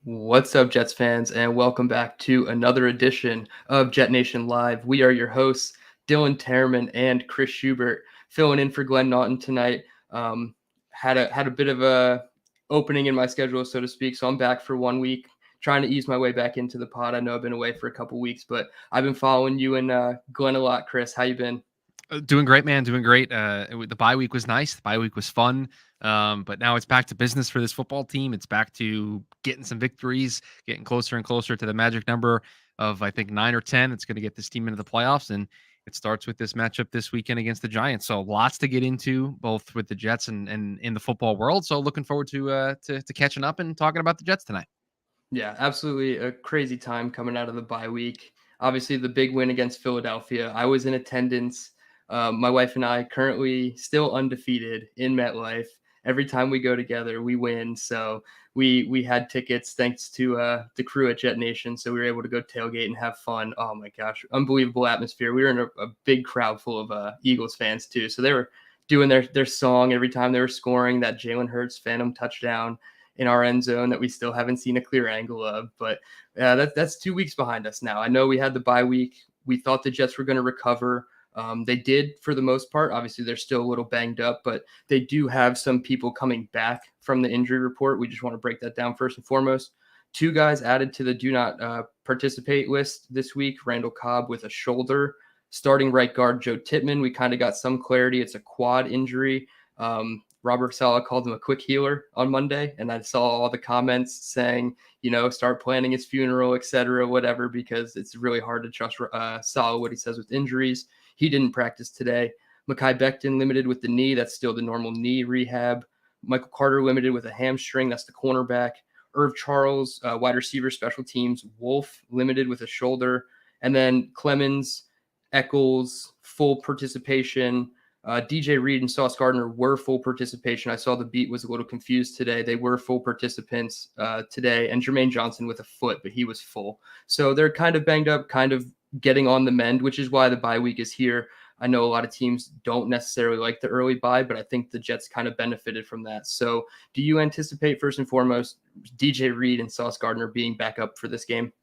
What's up, Jets fans, and welcome back to another edition of Jet Nation Live. We are your hosts, Dylan Terman and Chris Schubert, filling in for Glenn Naughton tonight. Had a bit of a opening in my schedule, so to speak, so I'm back for 1 week, trying to ease my way back into the pod. I know I've been away for a couple weeks, but I've been following you and Glenn a lot. Chris, how you been? Doing great, man. Doing great. The bye week was nice. The bye week was fun. But now it's back to business for this football team. It's back to getting some victories, getting closer and closer to the magic number of, I think, 9 or 10. It's going to get this team into the playoffs. And it starts with this matchup this weekend against the Giants. So lots to get into, both with the Jets and in the football world. So looking forward to catching up and talking about the Jets tonight. Yeah, absolutely a crazy time coming out of the bye week. Obviously, the big win against Philadelphia. I was in attendance. My wife and I currently still undefeated in MetLife. Every time we go together, we win. So we had tickets thanks to the crew at Jet Nation. So we were able to go tailgate and have fun. Oh my gosh, unbelievable atmosphere. We were in a big crowd full of Eagles fans too. So they were doing their song every time they were scoring that Jalen Hurts phantom touchdown in our end zone that we still haven't seen a clear angle of. But that's 2 weeks behind us now. I know we had the bye week. We thought the Jets were going to recover. They did for the most part. Obviously, they're still a little banged up, but they do have some people coming back from the injury report. We just want to break that down first and foremost. Two guys added to the do not participate list this week. Randall Cobb with a shoulder. Starting right guard Joe Tippmann. We kind of got some clarity. It's a quad injury. Robert Saleh called him a quick healer on Monday, and I saw all the comments saying, start planning his funeral, etc., whatever, because it's really hard to trust Saleh, what he says with injuries. He didn't practice today. Mekhi Becton limited with the knee. That's still the normal knee rehab. Michael Carter limited with a hamstring. That's the cornerback. Irv Charles, wide receiver, special teams. Wolf limited with a shoulder. And then Clemens, Eccles, full participation. DJ Reed and Sauce Gardner were full participation. I saw the beat was a little confused today. They were full participants today, and Jermaine Johnson with a foot, but he was full. So they're kind of banged up, kind of getting on the mend, which is why the bye week is here. I know a lot of teams don't necessarily like the early bye, but I think the Jets kind of benefited from that. So do you anticipate, first and foremost, DJ Reed and Sauce Gardner being back up for this game?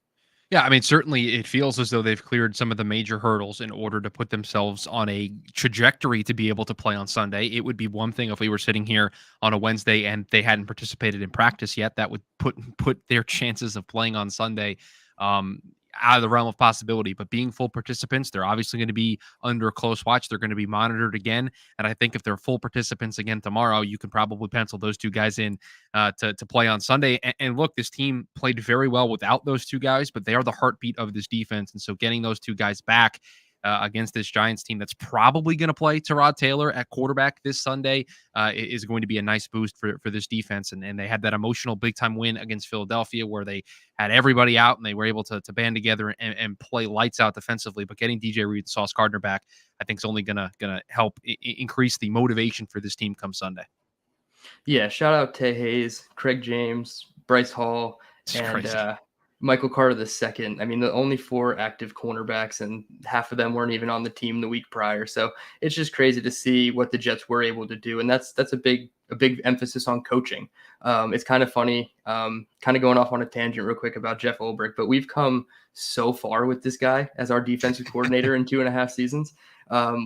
Yeah, I mean, certainly it feels as though they've cleared some of the major hurdles in order to put themselves on a trajectory to be able to play on Sunday. It would be one thing if we were sitting here on a Wednesday and they hadn't participated in practice yet. That would put their chances of playing on Sunday um, out of the realm of possibility. But being full participants, they're obviously going to be under close watch. They're going to be monitored again. And I think if they're full participants again tomorrow, you can probably pencil those two guys in to play on Sunday. And look, this team played very well without those two guys, but they are the heartbeat of this defense. And so getting those two guys back against this Giants team that's probably going to play Tyrod Taylor at quarterback this Sunday is going to be a nice boost for this defense. And they had that emotional big time win against Philadelphia where they had everybody out and they were able to band together and play lights out defensively. But getting DJ Reed and Sauce Gardner back, I think is only gonna help increase the motivation for this team come Sunday. Yeah, shout out Tay Hayes, Craig James, Bryce Hall, It's and crazy. Michael Carter the second. I mean, the only four active cornerbacks, and half of them weren't even on the team the week prior. So it's just crazy to see what the Jets were able to do, and that's a big emphasis on coaching. It's kind of funny, kind of going off on a tangent real quick about Jeff Ulbrich, but we've come so far with this guy as our defensive coordinator in 2.5 seasons.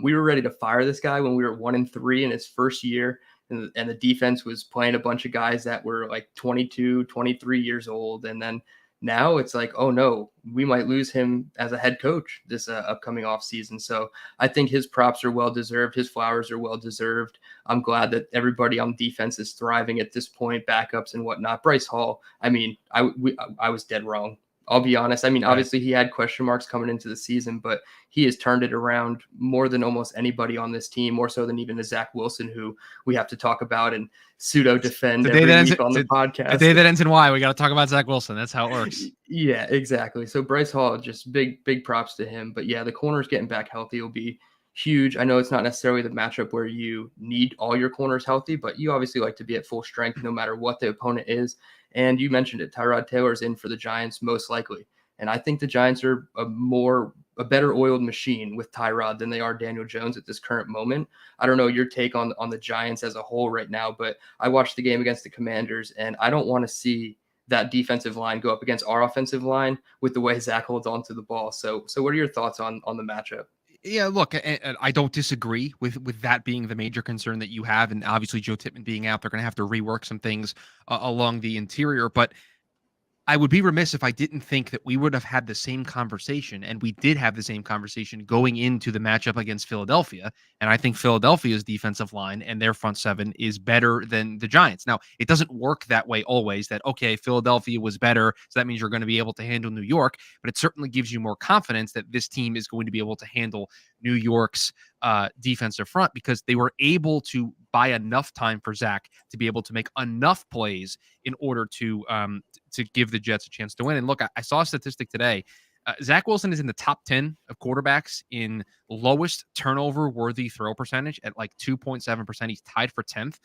We were ready to fire this guy when we were 1-3 in his first year. And the defense was playing a bunch of guys that were like 22, 23 years old. And then now it's like, oh no, we might lose him as a head coach this upcoming off season. So I think his props are well deserved. His flowers are well deserved. I'm glad that everybody on defense is thriving at this point, backups and whatnot. Bryce Hall, I mean, I was dead wrong. I'll be honest. I mean, Right. obviously he had question marks coming into the season, but he has turned it around more than almost anybody on this team, more so than even a Zach Wilson, who we have to talk about and pseudo defend The day that every ends week on the the day podcast. that ends in Y, we got to talk about Zach Wilson. That's how it works. Yeah, exactly. So Bryce Hall, just big props to him. But yeah, the corners getting back healthy will be huge. I know it's not necessarily the matchup where you need all your corners healthy, but you obviously like to be at full strength no matter what the opponent is. And you mentioned it, Tyrod Taylor's in for the Giants most likely. And I think the Giants are a better oiled machine with Tyrod than they are Daniel Jones at this current moment. I don't know your take on the Giants as a whole right now, but I watched the game against the Commanders, and I don't want to see that defensive line go up against our offensive line with the way Zach holds onto the ball. So what are your thoughts on the matchup? Yeah, look, and I don't disagree with that being the major concern that you have, and obviously Joe Tippmann being out, they're going to have to rework some things along the interior. But I would be remiss if I didn't think that we would have had the same conversation, and we did have the same conversation going into the matchup against Philadelphia. And I think Philadelphia's defensive line and their front seven is better than the Giants. Now, it doesn't work that way always that, okay, Philadelphia was better, so that means you're going to be able to handle New York, but it certainly gives you more confidence that this team is going to be able to handle New York's defensive front because they were able to buy enough time for Zach to be able to make enough plays in order to give the Jets a chance to win. And look, I saw a statistic today. Zach Wilson is in the top 10 of quarterbacks in lowest turnover worthy throw percentage at like 2.7%. He's tied for 10th.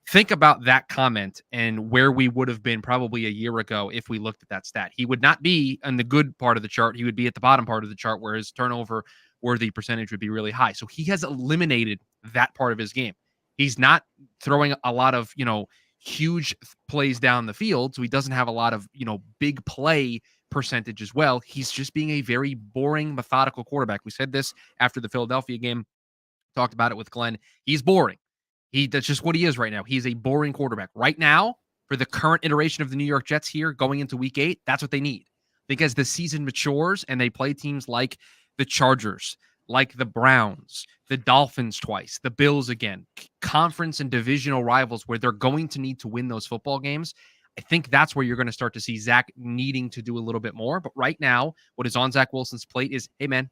Think about that comment and where we would have been probably a year ago if we looked at that stat. He would not be on the good part of the chart. He would be at the bottom part of the chart where his turnover worthy percentage would be really high. So he has eliminated that part of his game. He's not throwing a lot of, huge plays down the field. So he doesn't have a lot of, big play percentage as well. He's just being a very boring, methodical quarterback. We said this after the Philadelphia game, talked about it with Glenn. He's boring. That's just what he is right now. He's a boring quarterback. Right now, for the current iteration of the New York Jets here going into week 8, that's what they need. Because the season matures and they play teams like the Chargers, like the Browns, the Dolphins twice, the Bills again, conference and divisional rivals where they're going to need to win those football games. I think that's where you're going to start to see Zach needing to do a little bit more. But right now, what is on Zach Wilson's plate is, hey, man,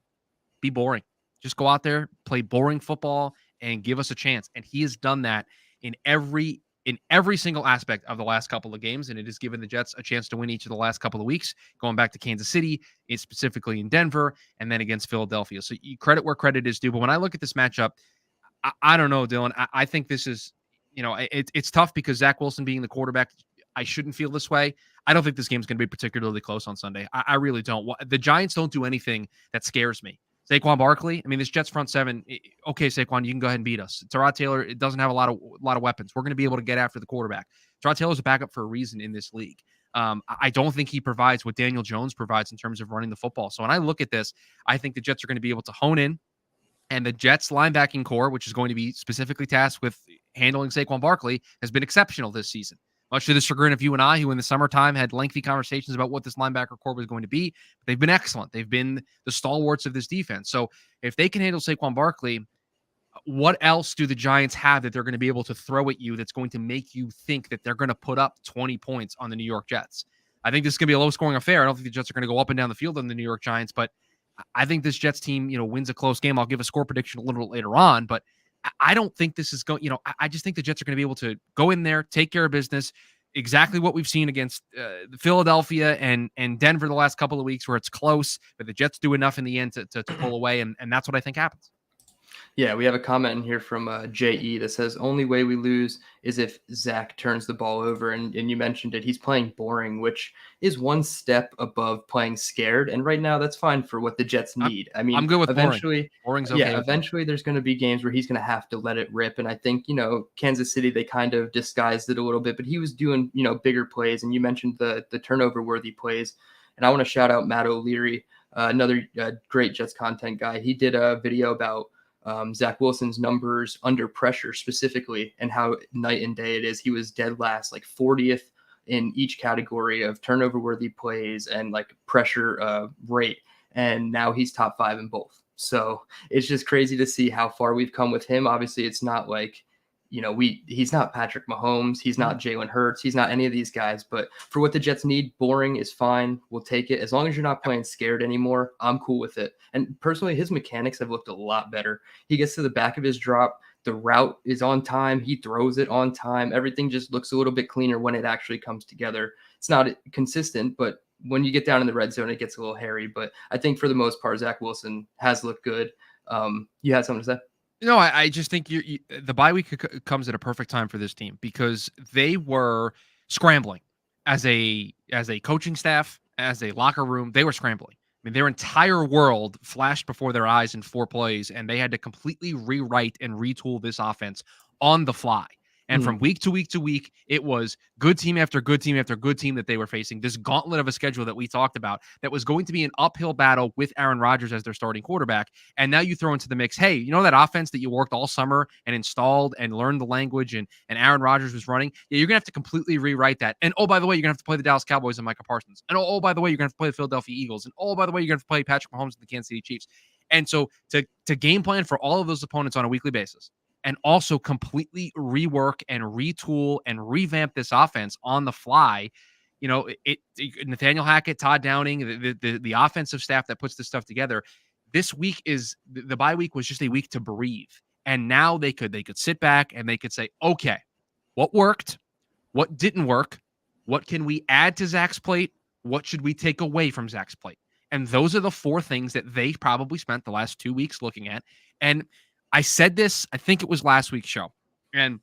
be boring. Just go out there, play boring football, and give us a chance. And he has done that in every single aspect of the last couple of games, and it has given the Jets a chance to win each of the last couple of weeks, going back to Kansas City, specifically in Denver, and then against Philadelphia. So you credit where credit is due. But when I look at this matchup, I don't know, Dylan. I think this is, it's tough because Zach Wilson being the quarterback, I shouldn't feel this way. I don't think this game's going to be particularly close on Sunday. I really don't. The Giants don't do anything that scares me. Saquon Barkley, this Jets front seven, okay, Saquon, you can go ahead and beat us. Tyrod Taylor, it doesn't have a lot of weapons. We're going to be able to get after the quarterback. Tyrod Taylor's a backup for a reason in this league. I don't think he provides what Daniel Jones provides in terms of running the football. So when I look at this, I think the Jets are going to be able to hone in, and the Jets linebacking core, which is going to be specifically tasked with handling Saquon Barkley, has been exceptional this season. Much to the chagrin of you and I, who in the summertime had lengthy conversations about what this linebacker core was going to be. But they've been excellent. They've been the stalwarts of this defense. So if they can handle Saquon Barkley, what else do the Giants have that they're going to be able to throw at you that's going to make you think that they're going to put up 20 points on the New York Jets? I think this is going to be a low-scoring affair. I don't think the Jets are going to go up and down the field on the New York Giants, but I think this Jets team, wins a close game. I'll give a score prediction a little bit later on, but I don't think this is going, I just think the Jets are going to be able to go in there, take care of business, exactly what we've seen against Philadelphia and Denver the last couple of weeks where it's close, but the Jets do enough in the end to pull away, and that's what I think happens. Yeah, we have a comment in here from J.E. that says, only way we lose is if Zach turns the ball over. And you mentioned it. He's playing boring, which is one step above playing scared. And right now, that's fine for what the Jets need. I'm good with eventually, boring. Boring's okay. Yeah, eventually there's going to be games where he's going to have to let it rip. And I think, Kansas City, they kind of disguised it a little bit, but he was doing, bigger plays. And you mentioned the turnover-worthy plays. And I want to shout out Matt O'Leary, another great Jets content guy. He did a video about Zach Wilson's numbers under pressure specifically and how night and day it is. He was dead last, like 40th in each category of turnover worthy plays and like pressure rate. And now he's top 5 in both. So it's just crazy to see how far we've come with him. Obviously it's not like, he's not Patrick Mahomes. He's not Jalen Hurts. He's not any of these guys, but for what the Jets need, boring is fine. We'll take it. As long as you're not playing scared anymore, I'm cool with it. And personally, his mechanics have looked a lot better. He gets to the back of his drop. The route is on time. He throws it on time. Everything just looks a little bit cleaner when it actually comes together. It's not consistent, but when you get down in the red zone, it gets a little hairy. But I think for the most part, Zach Wilson has looked good. You had something to say? No, I just think the bye week comes at a perfect time for this team because they were scrambling as a coaching staff, as a locker room. They were scrambling. Their entire world flashed before their eyes in 4 plays, and they had to completely rewrite and retool this offense on the fly. And from week to week to week, it was good team after good team after good team that they were facing. This gauntlet of a schedule that we talked about that was going to be an uphill battle with Aaron Rodgers as their starting quarterback. And now you throw into the mix, hey, you know that offense that you worked all summer and installed and learned the language and Aaron Rodgers was running? Yeah, you're going to have to completely rewrite that. And oh, by the way, you're going to have to play the Dallas Cowboys and Micah Parsons. And oh, by the way, you're going to have to play the Philadelphia Eagles. And oh, by the way, you're going to have to play Patrick Mahomes and the Kansas City Chiefs. And so to game plan for all of those opponents on a weekly basis, and also completely rework and retool and revamp this offense on the fly. You know, Nathaniel Hackett, Todd Downing, the offensive staff that puts this stuff together. This week is the bye week was just a week to breathe. And now they could sit back and they could say, okay, what worked? What didn't work? What can we add to Zach's plate? What should we take away from Zach's plate? And those are the 4 things that they probably spent the last 2 weeks looking at. And I said this, I think it was last week's show, and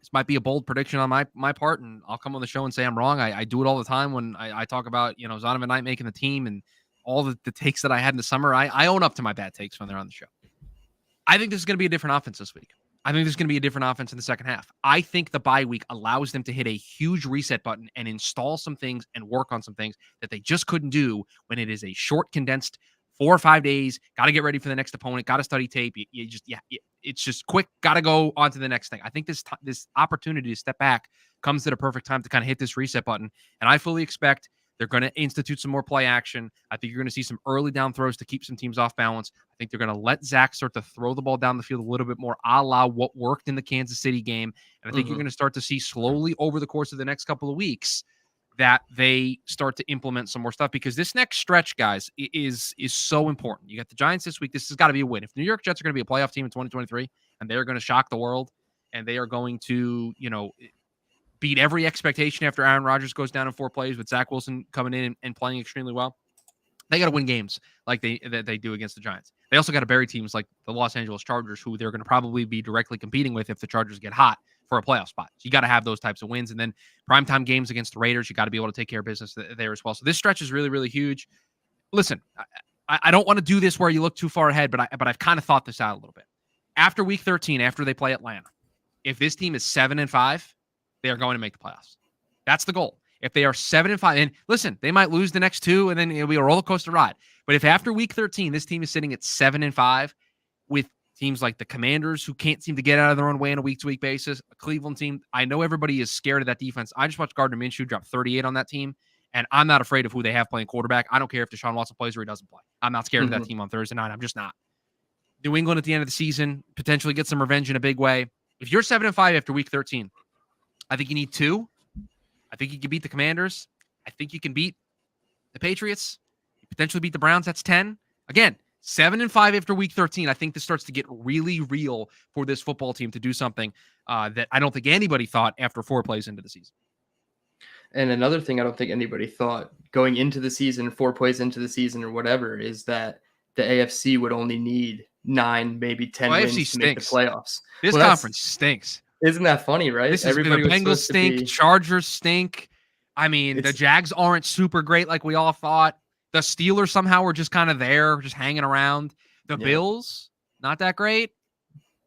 this might be a bold prediction on my part, and I'll come on the show and say I'm wrong. I do it all the time when I talk about, Zonovan Knight making the team and all the takes that I had in the summer. I own up to my bad takes when they're on the show. I think this is going to be a different offense this week. I think there's going to be a different offense in the second half. I think the bye week allows them to hit a huge reset button and install some things and work on some things that they just couldn't do when it is a short, condensed 4 or 5 days. Got to get ready for the next opponent. Got to study tape. It's just quick. Got to go on to the next thing. I think this opportunity to step back comes at a perfect time to kind of hit this reset button. And I fully expect they're going to institute some more play action. I think you're going to see some early down throws to keep some teams off balance. I think they're going to let Zach start to throw the ball down the field a little bit more, a la what worked in the Kansas City game. And I think you're going to start to see slowly over the course of the next couple of weeks that they start to implement some more stuff, because this next stretch, guys, is so important. You got the Giants this week. This has got to be a win. If New York Jets are going to be a playoff team in 2023 and they're going to shock the world and they are going to, beat every expectation after Aaron Rodgers goes down in 4 plays with Zach Wilson coming in and playing extremely well, they got to win games like they do against the Giants. They also got to bury teams like the Los Angeles Chargers, who they're going to probably be directly competing with if the Chargers get hot for a playoff spot. So you got to have those types of wins. And then primetime games against the Raiders, you got to be able to take care of business there as well. So this stretch is really, really huge. Listen, I don't want to do this where you look too far ahead, but I've kind of thought this out a little bit. After week 13, after they play Atlanta, if this team is 7-5, they are going to make the playoffs. That's the goal. If they are 7-5, and listen, they might lose the next 2, and then it'll be a roller coaster ride. But if after week 13, this team is sitting at 7-5 with teams like the Commanders, who can't seem to get out of their own way on a week-to-week basis, a Cleveland team, I know everybody is scared of that defense. I just watched Gardner Minshew drop 38 on that team, and I'm not afraid of who they have playing quarterback. I don't care if Deshaun Watson plays or he doesn't play. I'm not scared of that team on Thursday night. I'm just not. New England at the end of the season, potentially get some revenge in a big way. If you're 7-5 after week 13, I think you need 2. I think you can beat the Commanders. I think you can beat the Patriots. You potentially beat the Browns. That's 10. Again, 7-5 after week 13. I think this starts to get really real for this football team to do something that I don't think anybody thought after 4 plays into the season. And another thing I don't think anybody thought going into the season, 4 plays into the season or whatever, is that the AFC would only need 9, maybe 10 wins to make the playoffs. This conference stinks. Isn't that funny, right? Everybody the Bengals stink, Chargers stink. I mean, the Jags aren't super great like we all thought. The Steelers somehow were just kind of there, just hanging around. The Bills, not that great.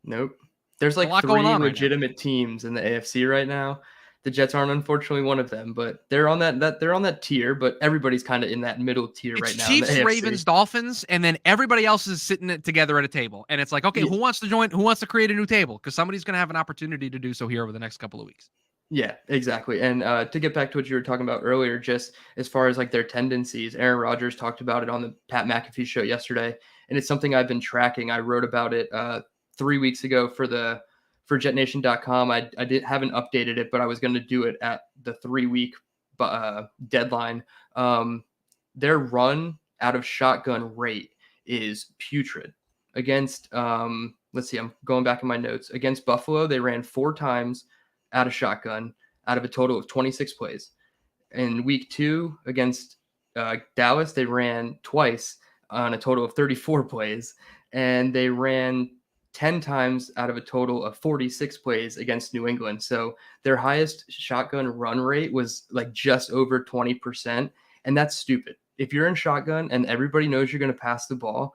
Nope. There's like 3 legitimate teams in the AFC right now. The Jets aren't unfortunately one of them, but they're on that tier, but everybody's kind of in that middle tier right now. Chiefs, Ravens, Dolphins, and then everybody else is sitting together at a table. And it's like, okay, who wants to join? Who wants to create a new table? Because somebody's going to have an opportunity to do so here over the next couple of weeks. Yeah, exactly. And to get back to what you were talking about earlier, just as far as like their tendencies, Aaron Rodgers talked about it on the Pat McAfee show yesterday, and it's something I've been tracking. I wrote about it 3 weeks ago for JetNation.com. I haven't updated it, but I was going to do it at the 3-week deadline. Their run out of shotgun rate is putrid. Against, let's see, I'm going back in my notes. Against Buffalo, they ran 4 times out of shotgun out of a total of 26 plays. In week 2 against Dallas, they ran twice on a total of 34 plays, and they ran 10 times out of a total of 46 plays against New England. So their highest shotgun run rate was like just over 20%. And that's stupid. If you're in shotgun and everybody knows you're going to pass the ball,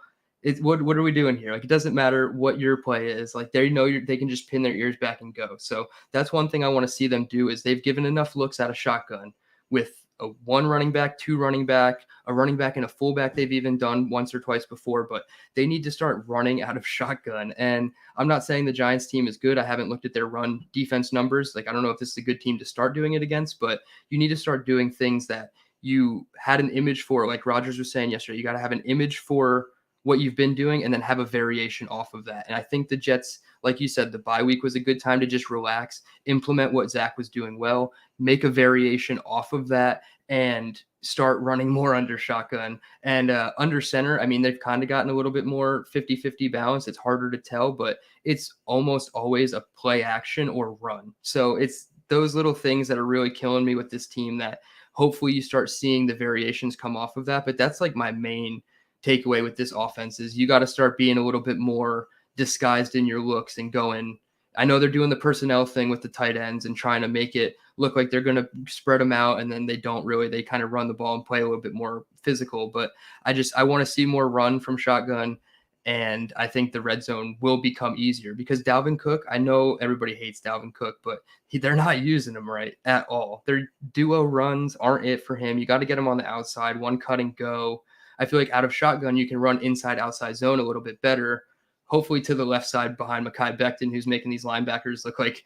What are we doing here? Like, it doesn't matter what your play is. Like, they know they can just pin their ears back and go. So that's one thing I want to see them do is they've given enough looks out of shotgun with a one running back, two running back, a running back and a fullback. They've even done once or twice before, but they need to start running out of shotgun. And I'm not saying the Giants team is good. I haven't looked at their run defense numbers. Like, I don't know if this is a good team to start doing it against, but you need to start doing things that you had an image for. Like Rogers was saying yesterday, you got to have an image for what you've been doing and then have a variation off of that. And I think the Jets, like you said, the bye week was a good time to just relax, implement what Zach was doing well, make a variation off of that, and start running more under shotgun and under center. I mean, they've kind of gotten a little bit more 50-50 balance. It's harder to tell, but it's almost always a play action or run. So it's those little things that are really killing me with this team that hopefully you start seeing the variations come off of that. But that's like my main takeaway with this offense is you got to start being a little bit more disguised in your looks and going. I know they're doing the personnel thing with the tight ends and trying to make it look like they're going to spread them out, and then they don't really. They kind of run the ball and play a little bit more physical. But I want to see more run from shotgun, and I think the red zone will become easier because Dalvin Cook, I know everybody hates Dalvin Cook, but they're not using him right at all. Their duo runs aren't it for him. You got to get him on the outside, one cut and go. I feel like out of shotgun, you can run inside, outside zone a little bit better, hopefully to the left side behind Mekhi Becton, who's making these linebackers look like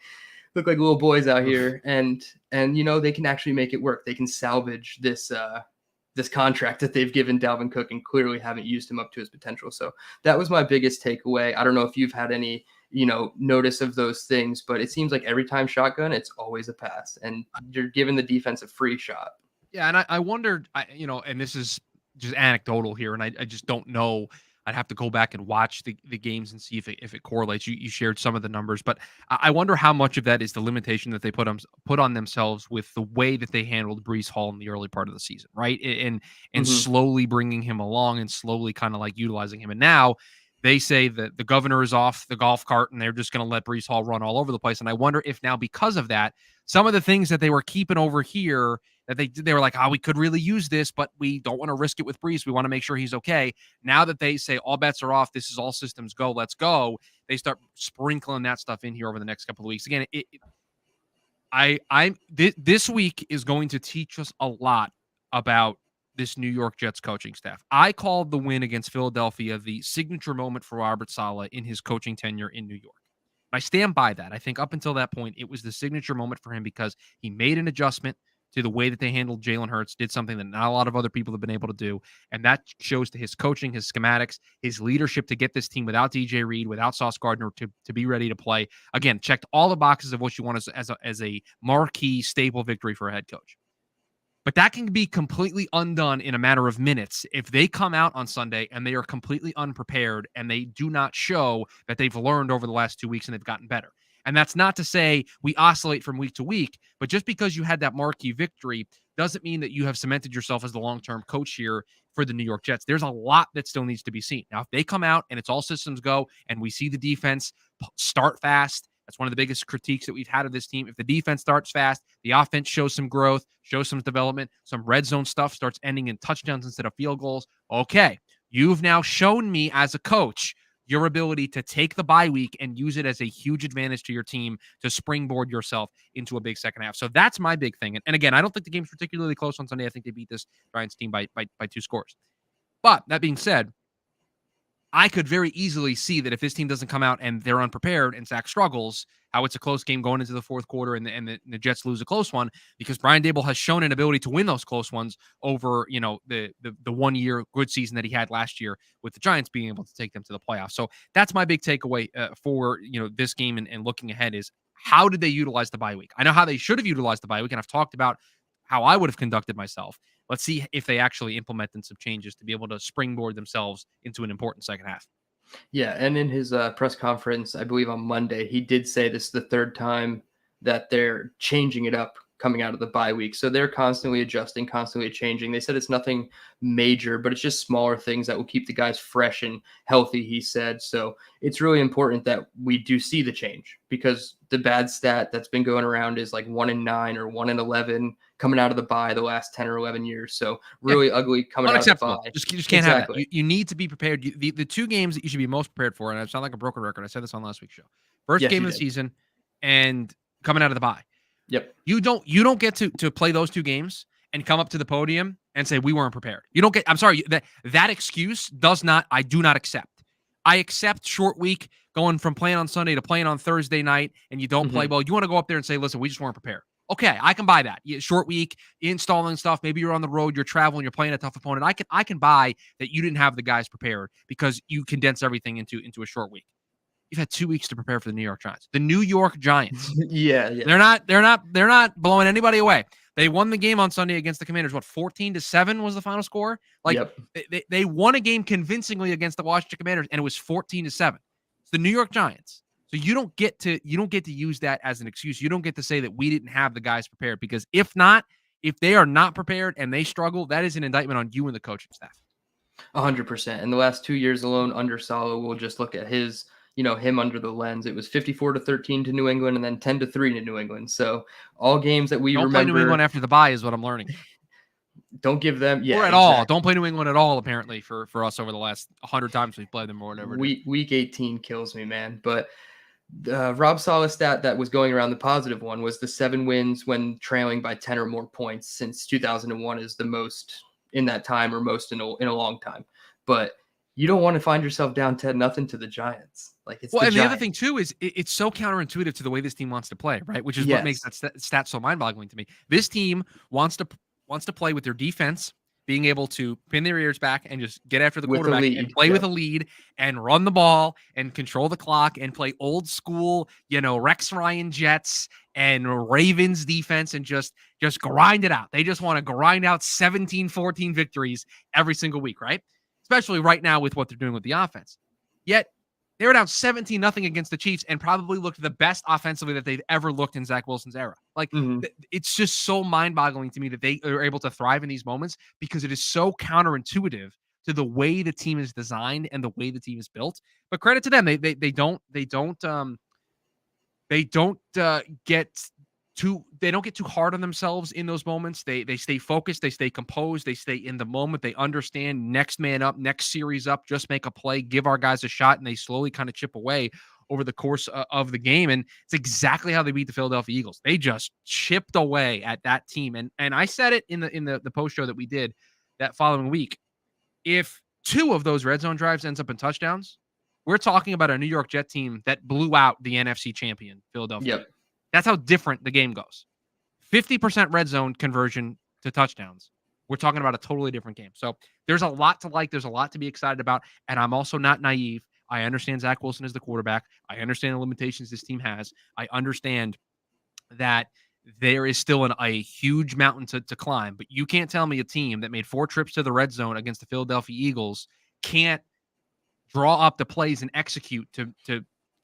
little boys out here. And they can actually make it work. They can salvage this contract that they've given Dalvin Cook and clearly haven't used him up to his potential. So that was my biggest takeaway. I don't know if you've had any, notice of those things, but it seems like every time shotgun, it's always a pass and you're giving the defense a free shot. Yeah. And I wondered, and this is just anecdotal here, and I just don't know. I'd have to go back and watch the games and see if it correlates. You shared some of the numbers, but I wonder how much of that is the limitation that they put on themselves with the way that they handled Breece Hall in the early part of the season, right? And slowly bringing him along and slowly kind of like utilizing him. And now they say that the governor is off the golf cart and they're just going to let Breece Hall run all over the place. And I wonder if now because of that, some of the things that they were keeping over here that they were like, we could really use this, but we don't want to risk it with Breece. We want to make sure he's okay. Now that they say all bets are off, this is all systems go, let's go. They start sprinkling that stuff in here over the next couple of weeks. Again, this week is going to teach us a lot about this New York Jets coaching staff. I called the win against Philadelphia the signature moment for Robert Saleh in his coaching tenure in New York. I stand by that. I think up until that point, it was the signature moment for him because he made an adjustment to the way that they handled Jalen Hurts, did something that not a lot of other people have been able to do. And that shows to his coaching, his schematics, his leadership to get this team without DJ Reed, without Sauce Gardner to be ready to play. Again, checked all the boxes of what you want as a marquee staple victory for a head coach. But that can be completely undone in a matter of minutes if they come out on Sunday and they are completely unprepared and they do not show that they've learned over the last 2 weeks and they've gotten better. And that's not to say we oscillate from week to week, but just because you had that marquee victory doesn't mean that you have cemented yourself as the long-term coach here for the New York Jets. There's a lot that still needs to be seen. Now, if they come out and it's all systems go and we see the defense start fast, that's one of the biggest critiques that we've had of this team. If the defense starts fast, the offense shows some growth, shows some development, some red zone stuff starts ending in touchdowns instead of field goals. Okay, you've now shown me as a coach your ability to take the bye week and use it as a huge advantage to your team to springboard yourself into a big second half. So that's my big thing. And again, I don't think the game's particularly close on Sunday. I think they beat this Giants team by 2 scores. But that being said, I could very easily see that if this team doesn't come out and they're unprepared and Zach struggles, how it's a close game going into the fourth quarter and the Jets lose a close one because Brian Daboll has shown an ability to win those close ones over, the 1 year good season that he had last year with the Giants being able to take them to the playoffs. So that's my big takeaway for, this game and looking ahead is how did they utilize the bye week? I know how they should have utilized the bye week, and I've talked about how I would have conducted myself. Let's see if they actually implemented some changes to be able to springboard themselves into an important second half. Yeah, and in his press conference, I believe on Monday, he did say this is the third time that they're changing it up coming out of the bye week. So they're constantly adjusting, constantly changing. They said it's nothing major, but it's just smaller things that will keep the guys fresh and healthy, he said. So it's really important that we do see the change, because the bad stat that's been going around is like 1-9 or 1-11 coming out of the bye the last 10 or 11 years. So really ugly coming out of the bye. Just can't have that. You need to be prepared. The two games that you should be most prepared for, and I sound like a broken record, I said this on last week's show. First game of the season and coming out of the bye. Yep. You don't get to play those two games and come up to the podium and say we weren't prepared. You don't get. I'm sorry, that excuse I do not accept. I accept short week, going from playing on Sunday to playing on Thursday night, and you don't play well. You want to go up there and say, listen, we just weren't prepared. Okay, I can buy that. Short week, installing stuff. Maybe you're on the road, you're traveling, you're playing a tough opponent. I can buy that you didn't have the guys prepared because you condense everything into a short week. You've had 2 weeks to prepare for the New York Giants. The New York Giants. Yeah. They're not blowing anybody away. They won the game on Sunday against the Commanders. 14-7 was the final score? They won a game convincingly against the Washington Commanders, and it was 14-7. It's the New York Giants. So you don't get to use that as an excuse. You don't get to say that we didn't have the guys prepared, because if they are not prepared and they struggle, that is an indictment on you and the coaching staff. 100%. In the last 2 years alone under Saleh, we'll just look at him under the lens. It was 54-13 to New England and then 10-3 to New England. So all games that we remember. Don't play New England after the bye is what I'm learning. Don't give them, or at all. Don't play New England at all, apparently, for us over the last 100 times we've played them or whatever. Week 18 kills me, man. But Rob Saleh stat that was going around, the positive one, was the 7 wins when trailing by 10 or more points since 2001 is the most in that time, or most in a long time. But you don't want to find yourself down 10-0 to the Giants. The other thing too is it's so counterintuitive to the way this team wants to play, right? Which is what makes that stat so mind-boggling to me. This team wants to play with their defense being able to pin their ears back and just get after the quarterback and play with a lead and run the ball and control the clock and play old school, Rex Ryan Jets and Ravens defense and just grind it out. They just want to grind out 17-14 victories every single week, right? Especially right now with what they're doing with the offense. Yet they were down 17-0 against the Chiefs and probably looked the best offensively that they've ever looked in Zach Wilson's era. It's just so mind-boggling to me that they are able to thrive in these moments, because it is so counterintuitive to the way the team is designed and the way the team is built. But credit to them, they don't get too hard on themselves in those moments. They stay focused, they stay composed, they stay in the moment. They understand next man up, next series up, just make a play, give our guys a shot, and they slowly kind of chip away over the course of the game. And it's exactly how they beat the Philadelphia Eagles. They just chipped away at that team. And I said it in the post show that we did that following week. If 2 of those red zone drives ends up in touchdowns, we're talking about a New York Jet team that blew out the NFC champion Philadelphia. Yep. That's how different the game goes. 50% red zone conversion to touchdowns. We're talking about a totally different game. So there's a lot to like. There's a lot to be excited about. And I'm also not naive. I understand Zach Wilson is the quarterback. I understand the limitations this team has. I understand that there is still a huge mountain to climb. But you can't tell me a team that made 4 trips to the red zone against the Philadelphia Eagles can't draw up the plays and execute to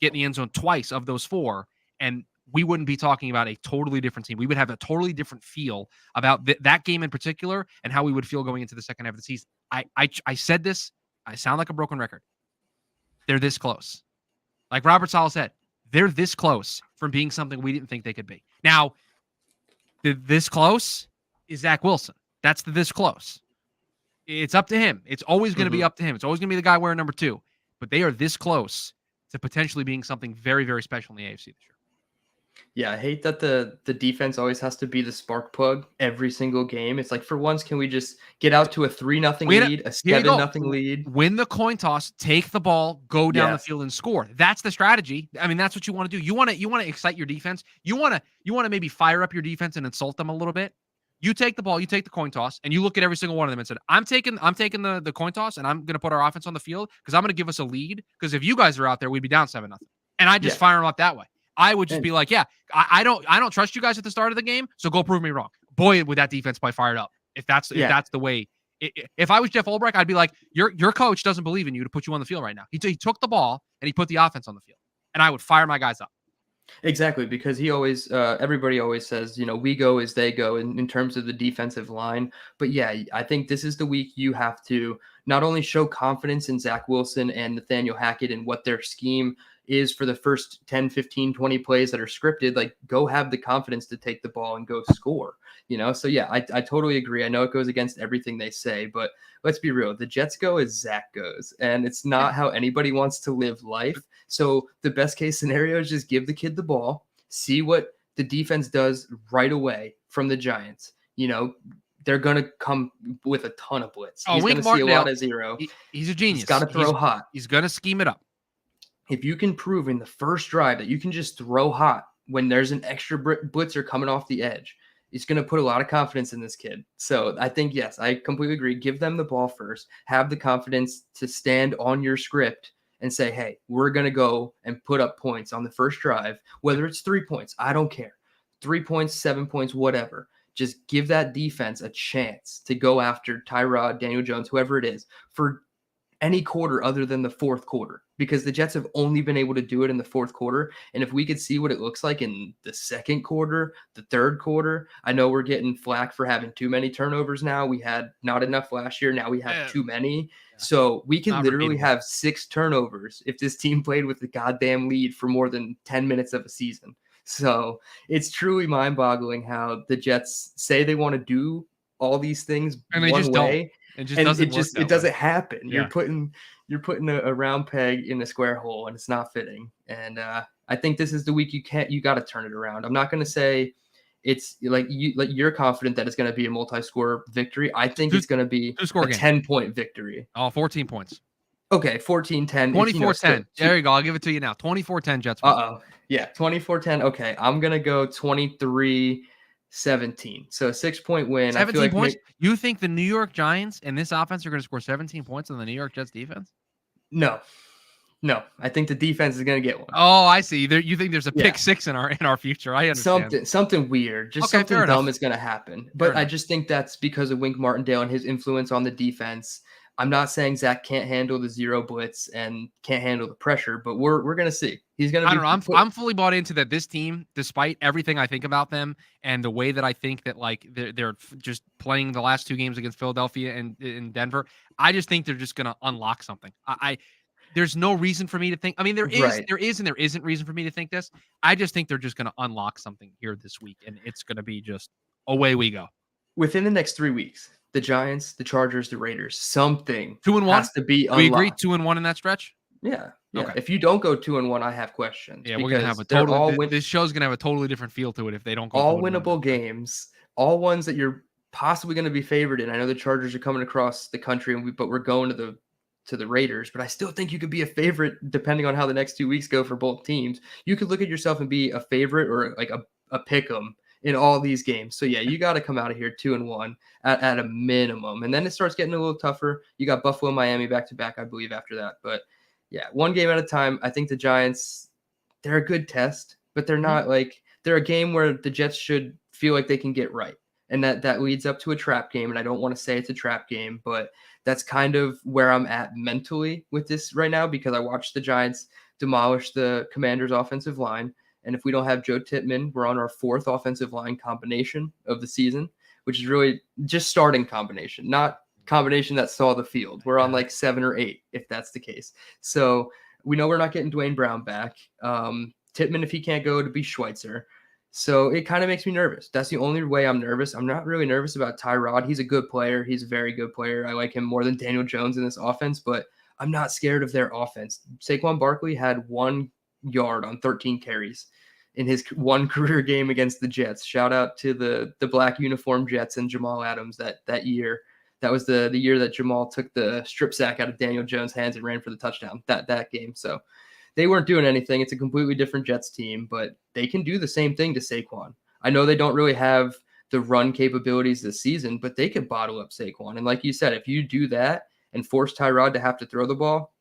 get in the end zone twice of those 4. And we wouldn't be talking about a totally different team. We would have a totally different feel about that game in particular and how we would feel going into the second half of the season. I said this. I sound like a broken record. They're this close. Like Robert Saleh said, they're this close from being something we didn't think they could be. Now, this close is Zach Wilson. That's this close. It's up to him. It's always going to be up to him. It's always going to be the guy wearing number 2. But they are this close to potentially being something very, very special in the AFC this year. Yeah, I hate that the defense always has to be the spark plug every single game. It's like, for once, can we just get out to a 3-0 lead, a 7-0 lead? Win the coin toss, take the ball, go down the field and score. That's the strategy. I mean, that's what you want to do. You want to excite your defense. You want to maybe fire up your defense and insult them a little bit. You take the ball, you take the coin toss, and you look at every single one of them and said, I'm taking the coin toss, and I'm going to put our offense on the field because I'm going to give us a lead, because if you guys are out there, we'd be down 7-0. And I just fire them up that way. I would just be like, I don't trust you guys at the start of the game, so go prove me wrong. Boy, would that defense play fired up if that's the way. If I was Jeff Ulbrich, I'd be like, your coach doesn't believe in you to put you on the field right now. He took the ball and he put the offense on the field, and I would fire my guys up. Exactly, because he always, everybody always says, we go as they go in terms of the defensive line. But yeah, I think this is the week you have to not only show confidence in Zach Wilson and Nathaniel Hackett and what their scheme is for the first 10, 15, 20 plays that are scripted, like go have the confidence to take the ball and go score, So yeah, I totally agree. I know it goes against everything they say, but let's be real. The Jets go as Zach goes, and it's not how anybody wants to live life. So the best case scenario is just give the kid the ball, see what the defense does right away from the Giants. They're going to come with a ton of blitz. Oh, He's going Wink to see a lot Martindale, of zero. he's a He's got genius. to throw hot. He's going to scheme it up. If you can prove in the first drive that you can just throw hot when there's an extra blitzer coming off the edge, it's going to put a lot of confidence in this kid. So I think, yes, I completely agree. Give them the ball first. Have the confidence to stand on your script and say, hey, we're going to go and put up points on the first drive, whether it's 3 points. I don't care. 3 points, 7 points, whatever. Just give that defense a chance to go after Tyrod, Daniel Jones, whoever it is, for any quarter other than the fourth quarter, because the Jets have only been able to do it in the fourth quarter. And if we could see what it looks like in the second quarter, the third quarter, I know we're getting flack for having too many turnovers now. We had not enough last year. Now we have too many. So we can literally have 6 turnovers if this team played with the goddamn lead for more than 10 minutes of a season. So it's truly mind-boggling how the Jets say they want to do all these things and they one just way. Don't. It doesn't happen. Yeah. You're putting a round peg in a square hole, and it's not fitting. And I think this is the week you got to turn it around. I'm not going to say it's you're confident that it's going to be a multi-score victory. I think it's going to be a 10-point victory. 14 points. Okay, 14-10. 24-10. There you go. I'll give it to you now. 24-10 Jets. Yeah, 24-10. Okay, I'm going to go 23-17. So a 6-point win. 17 points? You think the New York Giants and this offense are going to score 17 points on the New York Jets defense? No. I think the defense is going to get one. Oh, I see. You think there's a pick 6 in our future. I understand. Something weird. Just something dumb is going to happen. But I just think that's because of Wink Martindale and his influence on the defense. I'm not saying Zach can't handle the zero blitz and can't handle the pressure, but we're going to see. He's going to. I don't know. I'm fully bought into that. This team, despite everything I think about them and the way that I think that like they're just playing the last 2 games against Philadelphia and in Denver, I just think they're just going to unlock something. There's no reason for me to think. I mean, there isn't reason for me to think this. I just think they're just going to unlock something here this week, and it's going to be just away we go. Within the next 3 weeks, the Giants, the Chargers, the Raiders, something 2-1 has to be unlocked. We agree 2-1 in that stretch? Yeah. Okay. If you don't go 2-1, I have questions. Yeah, we're gonna have a totally. This show's gonna have a totally different feel to it if they don't go. All winnable games, all ones that you're possibly going to be favored in. I know the Chargers are coming across the country, but we're going to the Raiders. But I still think you could be a favorite depending on how the next 2 weeks go for both teams. You could look at yourself and be a favorite or like a pick 'em in all these games. So yeah, you got to come out of here 2-1 at a minimum. And then it starts getting a little tougher. You got Buffalo, Miami back to back, I believe, after that. But yeah, one game at a time. I think the Giants, they're a good test, but they're not they're a game where the Jets should feel like they can get right. And that leads up to a trap game. And I don't want to say it's a trap game, but that's kind of where I'm at mentally with this right now, because I watched the Giants demolish the Commanders' offensive line. And if we don't have Joe Tippmann, we're on our 4th offensive line combination of the season, which is really just starting combination, not combination that saw the field. We're on like 7 or 8, if that's the case. So we know we're not getting Dwayne Brown back. Tippmann, if he can't go, to be Schweitzer. So it kind of makes me nervous. That's the only way I'm nervous. I'm not really nervous about Tyrod. He's a good player. He's a very good player. I like him more than Daniel Jones in this offense, but I'm not scared of their offense. Saquon Barkley had 1 yard on 13 carries in his 1 career game against the Jets. Shout out to the black uniform Jets and Jamal Adams that year. That was the year that Jamal took the strip sack out of Daniel Jones' hands and ran for the touchdown that game. So they weren't doing anything. It's a completely different Jets team, but they can do the same thing to Saquon. I know they don't really have the run capabilities this season, but they could bottle up Saquon. And like you said, if you do that and force Tyrod to have to throw the ball,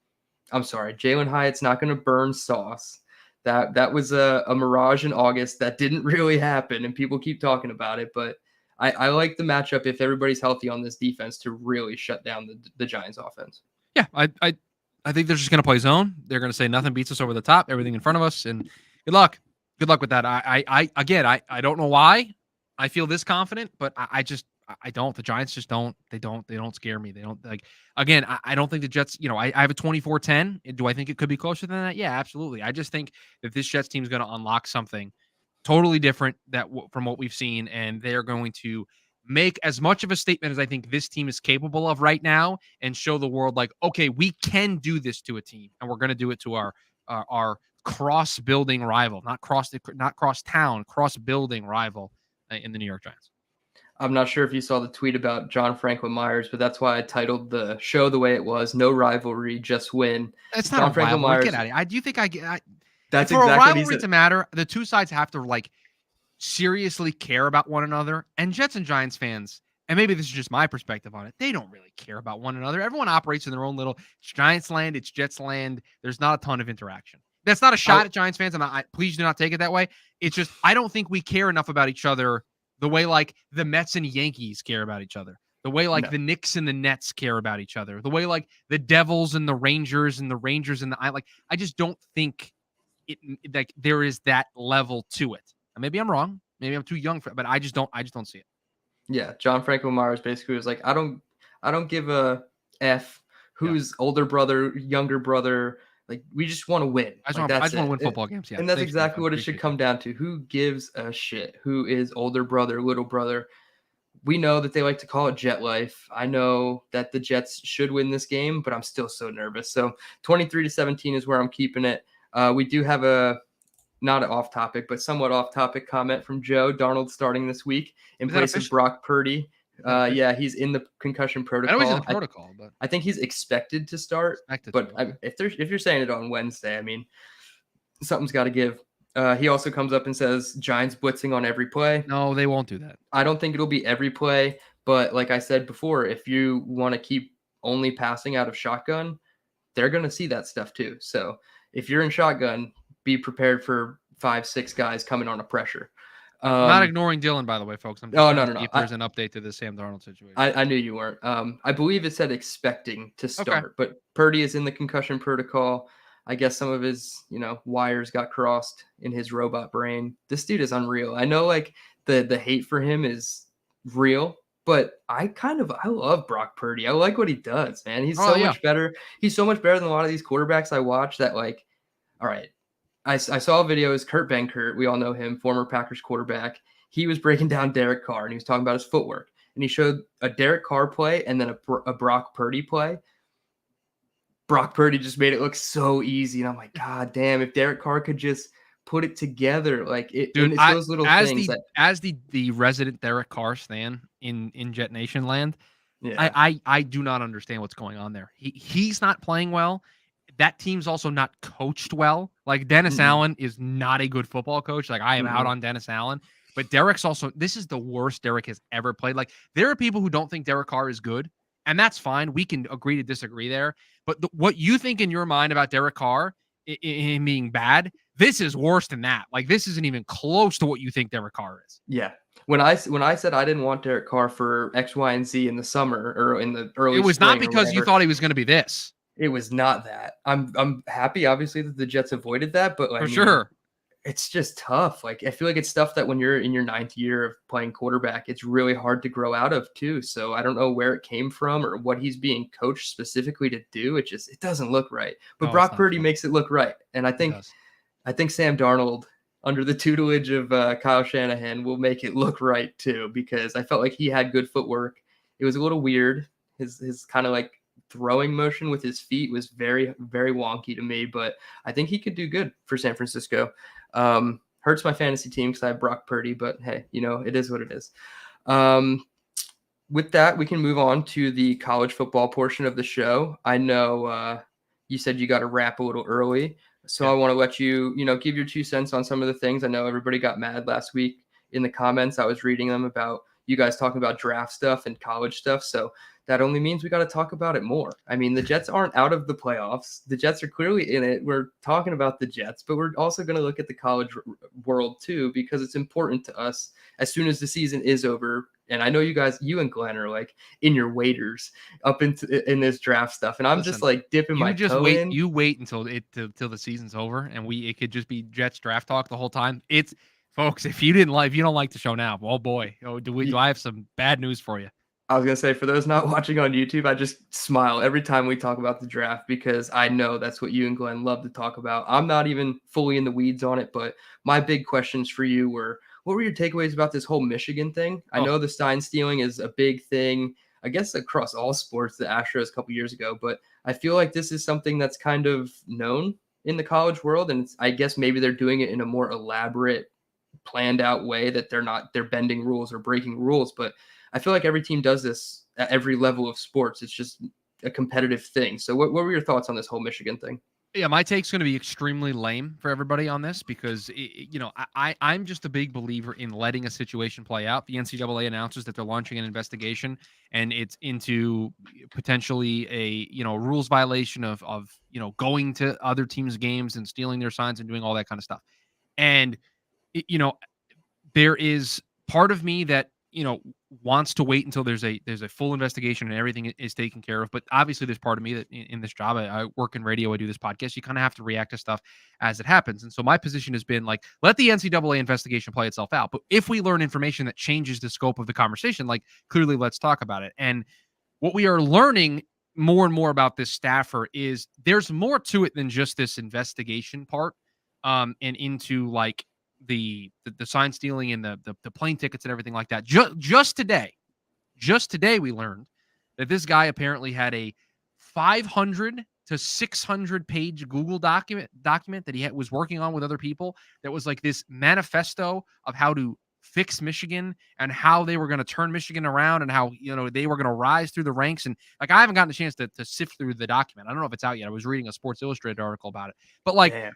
I'm sorry, Jalen Hyatt's not going to burn sauce. That was a mirage in August that didn't really happen, and people keep talking about it. But I like the matchup if everybody's healthy on this defense to really shut down the Giants offense. Yeah, I think they're just going to play zone. They're going to say nothing beats us over the top, everything in front of us, and good luck. Good luck with that. I don't know why I feel this confident, but I don't. The Giants just don't. They don't scare me. They don't like. Again, I don't think the Jets. I have a 24-10. Do I think it could be closer than that? Yeah, absolutely. I just think that this Jets team is going to unlock something totally different from what we've seen, and they are going to make as much of a statement as I think this team is capable of right now, and show the world like, okay, we can do this to a team, and we're going to do it to our cross-building rival, not cross-town, cross-building rival in the New York Giants. I'm not sure if you saw the tweet about John Franklin Myers, but that's why I titled the show the way it was. No rivalry, just win. It's not John a Franklin rivalry. Myers. Get out of here. Do you think That's for a exactly what he rivalry said. to matter, the two sides have to like seriously care about one another. And Jets and Giants fans, and maybe this is just my perspective on it, they don't really care about one another. Everyone operates in their own little Giants land, it's Jets land. There's not a ton of interaction. That's not a shot at Giants fans. Please do not take it that way. It's just I don't think we care enough about each other the way like the Mets and Yankees care about each other. The way like the Knicks and the Nets care about each other. The way like the Devils and the Rangers and I just don't think it like there is that level to it. And maybe I'm wrong. Maybe I'm too young for it, but I just don't see it. Yeah, John Franklin Myers basically was like, I don't give a F who's older brother, younger brother. Like, we just want to win. I just like, want to win football games. Yeah, and that's exactly what it should come down to. Who gives a shit? Who is older brother, little brother? We know that they like to call it Jet life. I know that the Jets should win this game, but I'm still so nervous. So 23-17 is where I'm keeping it. We do have not an off topic, but somewhat off topic comment from Joe. Darnold starting this week in place of Brock Purdy. Yeah, he's in the concussion protocol. I know he's in the protocol, but I think he's expected to start. If you're saying it on Wednesday, I mean, something's got to give. He also comes up and says Giants blitzing on every play. No, they won't do that. I don't think it'll be every play, but like I said before, if you want to keep only passing out of shotgun, they're going to see that stuff too. So if you're in shotgun, be prepared for 5-6 guys coming on a pressure. Not ignoring Dylan, by the way, folks. I'm just trying to see if there's an update to the Sam Darnold situation. I knew you weren't. I believe it said expecting to start, but Purdy is in the concussion protocol. I guess some of his, wires got crossed in his robot brain. This dude is unreal. I know like the hate for him is real, but I love Brock Purdy. I like what he does, man. He's much better. He's so much better than a lot of these quarterbacks I watch that like, all right. I saw a video is Kurt Benkert. We all know him, former Packers quarterback. He was breaking down Derek Carr and he was talking about his footwork. And he showed a Derek Carr play and then a Brock Purdy play. Brock Purdy just made it look so easy. And I'm like, God damn, if Derek Carr could just put it together. Like it, dude, it's those little things. As the resident Derek Carr stan in Jet Nation land, I do not understand what's going on there. He's not playing well. That team's also not coached well. Like Dennis Allen is not a good football coach. Like I am out on Dennis Allen, but Derek's also, this is the worst Derek has ever played. Like there are people who don't think Derek Carr is good, and that's fine. We can agree to disagree there. But what you think in your mind about Derek Carr in being bad, this is worse than that. Like this isn't even close to what you think Derek Carr is. Yeah. When I said I didn't want Derek Carr for X, Y, and Z in the summer or in the early, it was not because you thought he was going to be this. It was not that. I'm happy, obviously, that the Jets avoided that, but like, sure, it's just tough. Like I feel like it's stuff that when you're in your 9th year of playing quarterback, it's really hard to grow out of too. So I don't know where it came from or what he's being coached specifically to do. It doesn't look right. But Brock Purdy makes it look right, and I think Sam Darnold, under the tutelage of Kyle Shanahan, will make it look right too, because I felt like he had good footwork. It was a little weird. His kind of like throwing motion with his feet was very, very wonky to me, but I think he could do good for San Francisco. Hurts my fantasy team because I have Brock Purdy, but hey, it is what it is. With that, we can move on to the college football portion of the show. I know you said you got to wrap a little early, so I want to let you, give your 2 cents on some of the things. I know everybody got mad last week in the comments. I was reading them about you guys talking about draft stuff and college stuff, so that only means we got to talk about it more. I mean, the Jets aren't out of the playoffs. The Jets are clearly in it. We're talking about the Jets, but we're also going to look at the college world too, because it's important to us as soon as the season is over And I know you and Glenn are like in your waders up in this draft stuff. And I'm just Listen, like dipping my toe in. You wait until till the season's over, and it could just be Jets draft talk the whole time. It's folks, if you don't like the show now, oh boy, do I have some bad news for you? I was gonna say, for those not watching on YouTube, I just smile every time we talk about the draft because I know that's what you and Glenn love to talk about. I'm not even fully in the weeds on it, but my big questions for you were, what were your takeaways about this whole Michigan thing? I know the sign stealing is a big thing, I guess, across all sports, the Astros a couple years ago, but I feel like this is something that's kind of known in the college world, and I guess maybe they're doing it in a more elaborate, planned out way that they're bending rules or breaking rules, but I feel like every team does this at every level of sports. It's just a competitive thing. So what were your thoughts on this whole Michigan thing? Yeah, my take's going to be extremely lame for everybody on this because, I'm just a big believer in letting a situation play out. The NCAA announces that they're launching an investigation, and it's into potentially a, rules violation of going to other teams' games and stealing their signs and doing all that kind of stuff. And, there is part of me that wants to wait until there's a full investigation and everything is taken care of. But obviously, there's part of me that in this job, I work in radio, I do this podcast. You kind of have to react to stuff as it happens. And so my position has been like, let the NCAA investigation play itself out. But if we learn information that changes the scope of the conversation, like clearly, let's talk about it. And what we are learning more and more about this staffer is there's more to it than just this investigation part, and into like the sign stealing and the plane tickets and everything like that. Just today we learned that this guy apparently had a 500 to 600 page Google document that he was working on with other people that was like this manifesto of how to fix Michigan and how they were going to turn Michigan around and how they were going to rise through the ranks. And like, I haven't gotten a chance to sift through the document. I don't know if it's out yet. I was reading a Sports Illustrated article about it, but like, Damn.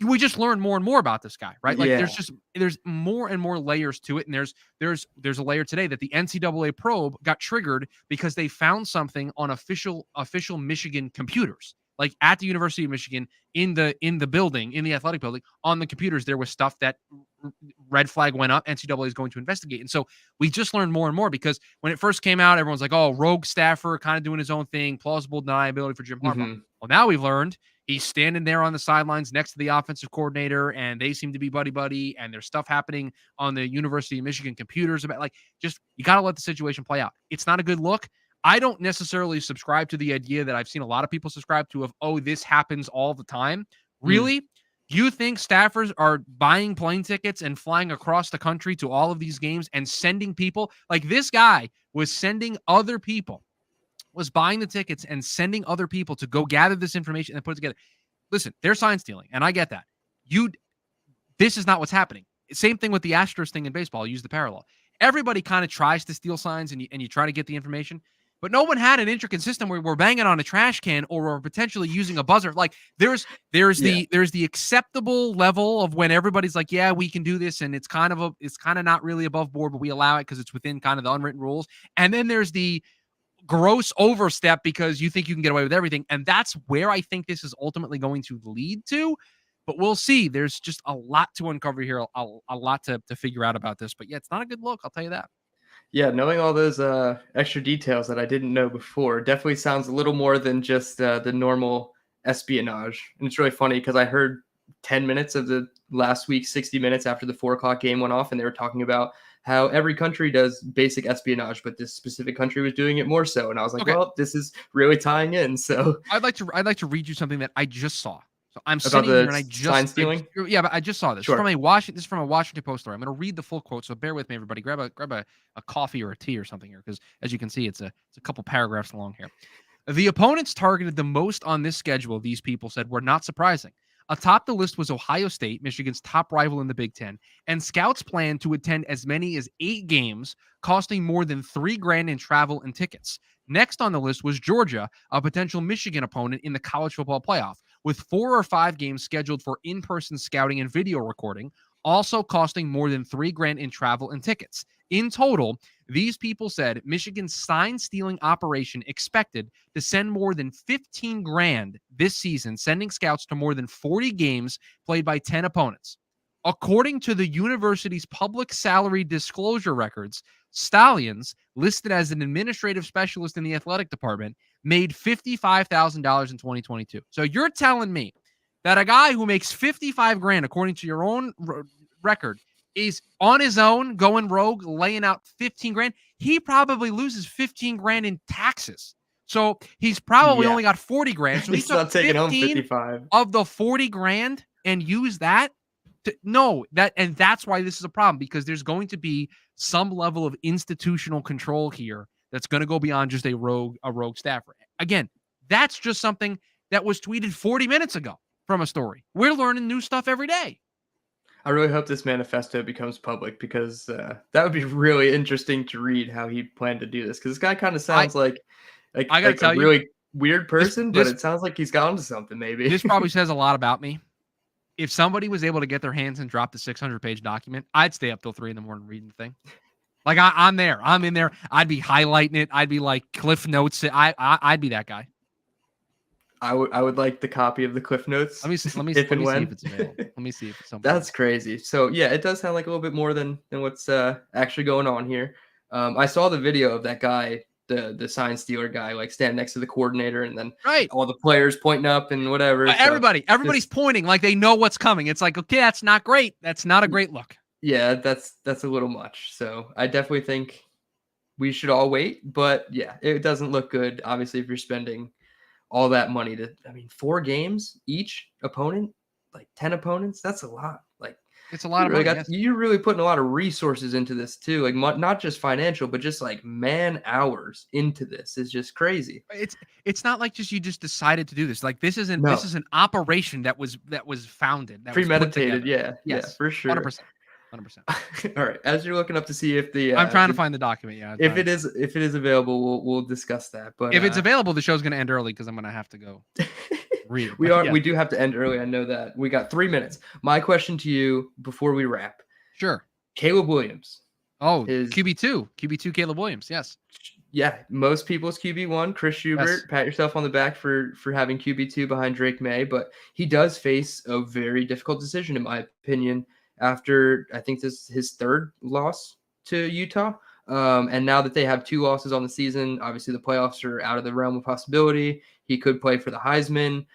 we just learn more and more about this guy, right? Like, Yeah. there's more and more layers to it. And there's a layer today that the NCAA probe got triggered because they found something on official Michigan computers, like at the University of Michigan in the building, in the athletic building, on the computers, there was stuff that red flag went up. NCAA is going to investigate. And so we just learned more and more because when it first came out, everyone's like, oh, rogue staffer kind of doing his own thing, plausible deniability for Jim Harbaugh. Mm-hmm. Well, now we've learned he's standing there on the sidelines next to the offensive coordinator, and they seem to be buddy-buddy, and there's stuff happening on the University of Michigan computers about, like, just you got to let the situation play out. It's not a good look. I don't necessarily subscribe to the idea that I've seen a lot of people subscribe to of, oh, this happens all the time. Really? You think staffers are buying plane tickets and flying across the country to all of these games and sending people? Like, this guy was sending other people, was buying the tickets and sending other people to go gather this information and put it together. Listen, they're sign stealing, and I get that. This is not what's happening. Same thing with the Astros thing in baseball. I'll use the parallel. Everybody kind of tries to steal signs, and you try to get the information, but no one had an intricate system where we're banging on a trash can or we're potentially using a buzzer. Like, there's the acceptable level of when everybody's like, yeah, we can do this, and it's kind of not really above board, but we allow it because it's within kind of the unwritten rules. And then there's the gross overstep because you think you can get away with everything. And that's where I think this is ultimately going to lead to. But we'll see. There's just a lot to uncover here, a lot to figure out about this. But yeah, it's not a good look. I'll tell you that. Yeah, knowing all those extra details that I didn't know before definitely sounds a little more than just the normal espionage. And it's really funny because I heard 10 minutes of the last week, 60 minutes after the 4:00 game went off, and they were talking about how every country does basic espionage, but this specific country was doing it more so. And I was like, okay, well, this is really tying in. So I'd like to read you something that I just saw. So I'm sitting here and I just sign stealing. But I just saw this. Sure. This is from a Washington Post story. I'm going to read the full quote, so bear with me, everybody. Grab a coffee or a tea or something here, because as you can see, it's a couple paragraphs long here. The opponents targeted the most on this schedule, these people said, were not surprising. Atop the list was Ohio State, Michigan's top rival in the Big Ten, and scouts planned to attend as many as 8 games, costing more than $3,000 in travel and tickets. Next on the list was Georgia, a potential Michigan opponent in the college football playoff, with 4 or 5 games scheduled for in-person scouting and video recording, also costing more than $3,000 in travel and tickets. In total, these people said Michigan's sign-stealing operation expected to send more than $15,000 this season, sending scouts to more than 40 games played by 10 opponents. According to the university's public salary disclosure records, Stallions, listed as an administrative specialist in the athletic department, made $55,000 in 2022. So you're telling me that a guy who makes 55 grand, according to your own record, is on his own going rogue, laying out 15 grand. He probably loses 15 grand in taxes. So he's probably only got 40 grand. So he He's took not taking home 15 55 of the 40 grand and used that and that's why this is a problem, because there's going to be some level of institutional control here that's going to go beyond just a rogue staffer. Again, that's just something that was tweeted 40 minutes ago from a story. We're learning new stuff every day. I really hope this manifesto becomes public, because that would be really interesting to read how he planned to do this. Because this guy kind of sounds like a really weird person, but it sounds like he's got onto something. Maybe this probably says a lot about me. If somebody was able to get their hands and drop the 600-page document, I'd stay up till 3 a.m. reading the thing. Like I'm there. I'm in there. I'd be highlighting it. I'd be like Cliff Notes. I'd be that guy. I would like the copy of the Cliff Notes. Let me see if it's available. Let me see if it's something. That's crazy. So yeah, it does sound like a little bit more than what's actually going on here. I saw the video of that guy, the sign stealer guy, like standing next to the coordinator, and then all the players pointing up and whatever. Everybody's pointing like they know what's coming. It's like, okay, that's not great. That's not a great look. Yeah, that's a little much. So I definitely think we should all wait. But yeah, it doesn't look good. Obviously, if you're spending all that money 4 games each opponent, like 10 opponents, that's a lot. Like, it's a lot of money. You're really putting a lot of resources into this too, like not just financial, but just like man hours into this. Is just crazy. It's not like you just decided to do this. Like this is an operation that was founded, that premeditated. Yes, yeah, for sure. 100%. All right, as you're looking up to see if the I'm trying to find the document. Yeah, if it is available, we'll discuss that. But if it's available, the show's going to end early because I'm going to have to go read it. We do have to end early. I know that. We got 3 minutes. My question to you before we wrap. Sure. Caleb Williams. Oh, QB2 Caleb Williams. Yes. Yeah, most people's QB1. Chris Schubert, yes. Pat yourself on the back for having QB2 behind Drake May, but he does face a very difficult decision, in my opinion, after I think this is his 3rd loss to Utah. And now that they have 2 losses on the season, obviously the playoffs are out of the realm of possibility. He could play for the Heisman.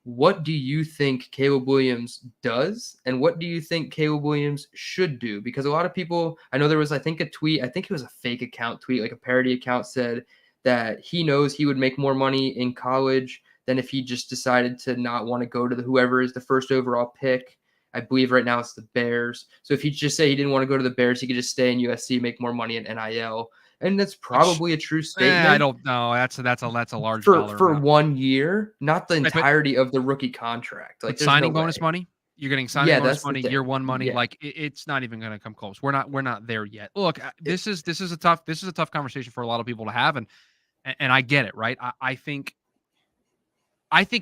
What do you think Caleb Williams does? And what do you think Caleb Williams should do? Because a lot of people, I know there was, I think it was a fake account tweet, like a parody account, said that he knows he would make more money in college than if he just decided to not want to go to whoever is the 1st overall pick. I believe right now it's the Bears. So if he just say he didn't want to go to the Bears, he could just stay in USC, make more money in NIL. And that's probably a true statement. I don't know. That's a large for 1 year, not the entirety of the rookie contract. Like signing bonus money. You're getting signing bonus money, year 1 money. Yeah. Like it's not even going to come close. We're not there yet. Look, this is a tough conversation for a lot of people to have, and I get it, right? I think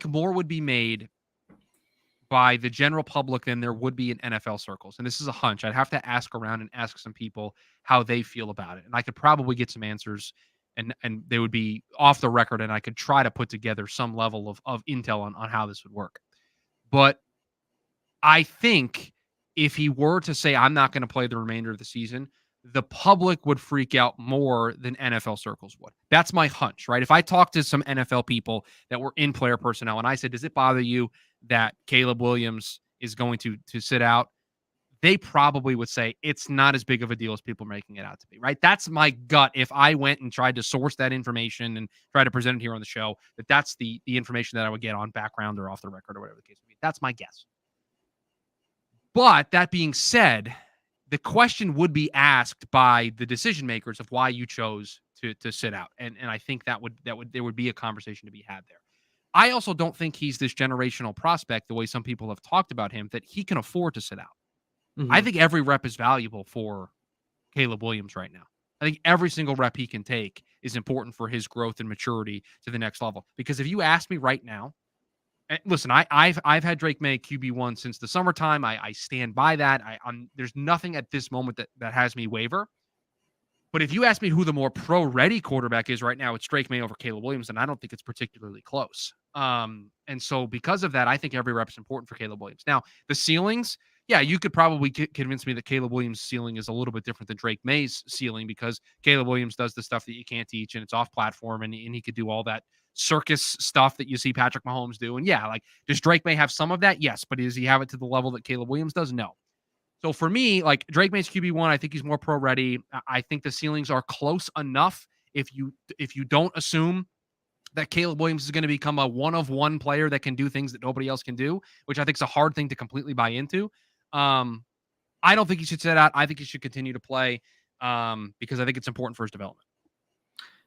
more would be made by the general public than there would be in NFL circles. And this is a hunch. I'd have to ask around and ask some people how they feel about it. And I could probably get some answers, and they would be off the record, and I could try to put together some level of intel on how this would work. But I think if he were to say, I'm not going to play the remainder of the season, the public would freak out more than NFL circles would. That's my hunch, right? If I talked to some NFL people that were in player personnel and I said, does it bother you that Caleb Williams is going to sit out? They probably would say it's not as big of a deal as people are making it out to be, right? That's my gut. If I went and tried to source that information and try to present it here on the show, that's the information that I would get on background or off the record or whatever the case would be. That's my guess. But that being said, the question would be asked by the decision makers of why you chose to sit out. And I think there would be a conversation to be had there. I also don't think he's this generational prospect, the way some people have talked about him, that he can afford to sit out. Mm-hmm. I think every rep is valuable for Caleb Williams right now. I think every single rep he can take is important for his growth and maturity to the next level. Because if you ask me right now, and listen, I've had Drake May QB1 since the summertime. I stand by that. There's nothing at this moment that has me waver. But if you ask me who the more pro-ready quarterback is right now, it's Drake May over Caleb Williams, and I don't think it's particularly close. And so because of that, I think every rep is important for Caleb Williams. Now, the ceilings, yeah, you could probably convince me that Caleb Williams' ceiling is a little bit different than Drake May's ceiling because Caleb Williams does the stuff that you can't teach and it's off platform and he could do all that circus stuff that you see Patrick Mahomes do. And yeah, like, does Drake May have some of that? Yes. But does he have it to the level that Caleb Williams does? No. So for me, like, Drake May's QB1, I think he's more pro ready. I think the ceilings are close enough if you don't assume that Caleb Williams is going to become a one-of-one player that can do things that nobody else can do, which I think is a hard thing to completely buy into. I don't think he should sit out. I think he should continue to play because I think it's important for his development.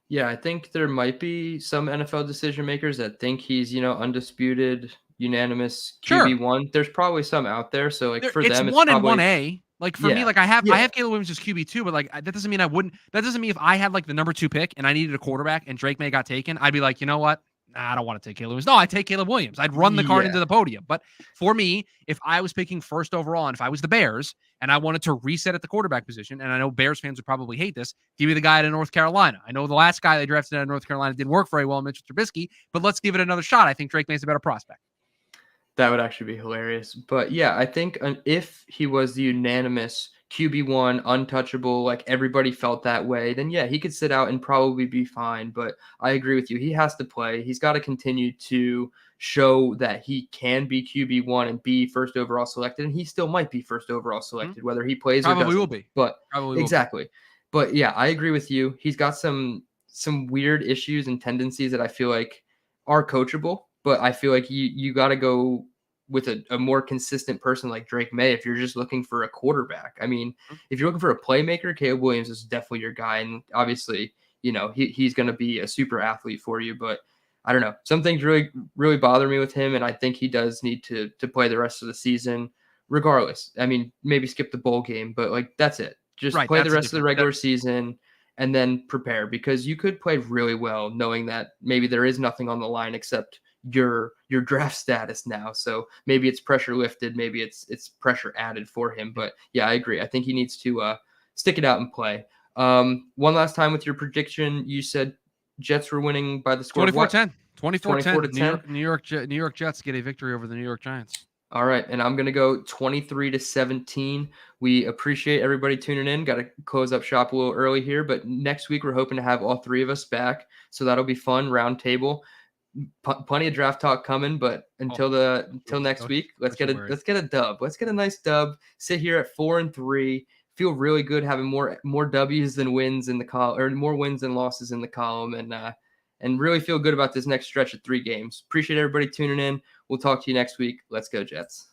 Yeah, I think there might be some NFL decision makers that think he's, undisputed, unanimous Sure. QB1. There's probably some out there. So like for It's them, it's 1 and probably 1A. Like for me, yeah, like I have yeah, Caleb Williams as QB2, but like that doesn't mean I wouldn't. That doesn't mean if I had like the number 2 pick and I needed a quarterback and Drake May got taken, I'd be like, you know what? Nah, I don't want to take Caleb Williams. No, I take Caleb Williams. I'd run the card yeah. into the podium. But for me, if I was picking first overall and if I was the Bears and I wanted to reset at the quarterback position, and I know Bears fans would probably hate this, give me the guy out of North Carolina. I know the last guy they drafted out of North Carolina didn't work very well, Mitchell Trubisky, but let's give it another shot. I think Drake May's a better prospect. That would actually be hilarious. But yeah, I think if he was the unanimous QB1, untouchable, like everybody felt that way, then yeah, he could sit out and probably be fine. But I agree with you. He has to play. He's got to continue to show that he can be QB1 and be first overall selected. And he still might be first overall selected, whether he plays Probably or doesn't. will be. But Probably exactly. Will be. But yeah, I agree with you. He's got some weird issues and tendencies that I feel like are coachable. But I feel like you got to go with a more consistent person like Drake May if you're just looking for a quarterback. I mean, if you're looking for a playmaker, Caleb Williams is definitely your guy. And obviously, he's going to be a super athlete for you. But I don't know. Some things really, really bother me with him. And I think he does need to play the rest of the season regardless. I mean, maybe skip the bowl game, but like that's it. Just play the rest of the regular season and then prepare because you could play really well knowing that maybe there is nothing on the line except your draft status now. So maybe it's pressure lifted, maybe it's pressure added for him. But yeah, I agree. I think he needs to stick it out and play. One last time with your prediction, you said Jets were winning by the score 24-10. 24-10. New York Jets get a victory over the New York Giants. All right, and I'm going to go 23-17. We appreciate everybody tuning in. Got to close up shop a little early here, but next week we're hoping to have all 3 of us back, so that'll be fun. Round table, plenty of draft talk coming. But until next week, let's get a dub. Let's get a nice dub. Sit here at 4-3. Feel really good having more W's than wins in the column, or more wins than losses in the column, and really feel good about this next stretch of 3 games. Appreciate everybody tuning in. We'll talk to you next week. Let's go, Jets.